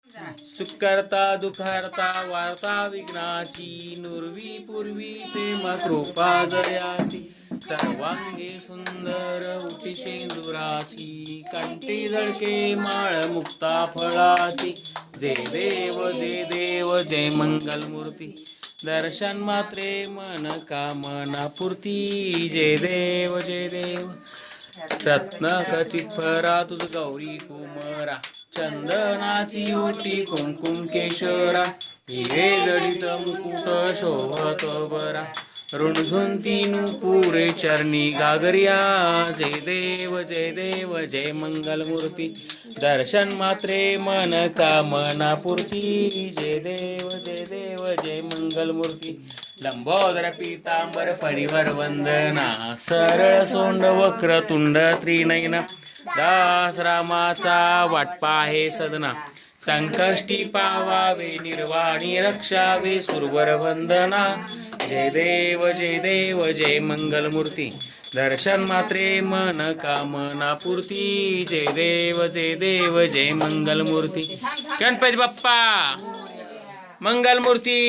सुखकर्ता दुःखहर्ता वार्ता विघ्नाची नुरवी पूर्वी प्रेम कृपा जयाची सर्वांगी सुंदर उटी शेंदुराची कंठी झळके माळ मुक्ता फळाची जय देव जय मंगल मूर्ती दर्शन मात्रे मन कामना पूर्ती जय देव रत्न खचित फरा तुझ गौरी कुमरा चंदनाची ओटी कुंकुम केशरा हिरे जडित मुकुट शोभत बरा ऋणझुंती नुपुरे चरणी गागरिया जय देव जय मंगल मूर्ती दर्शन मात्रे मन कामना पूर्ती जय देव जय मंगल मूर्ती लंबोदर पीतांबर परिवर वंदना सरळ सोंड वक्रतुंड त्रिनयना दास रामाचा वाटपा आहे सदना संकष्टी पावावे निर्वाणी रक्षावे सुरवर वंदना जय देव जय मंगल मूर्ती दर्शन मात्रे मन कामना पूर्ती जय देव जय मंगल मूर्ती गणपती बाप्पा मंगल मूर्ती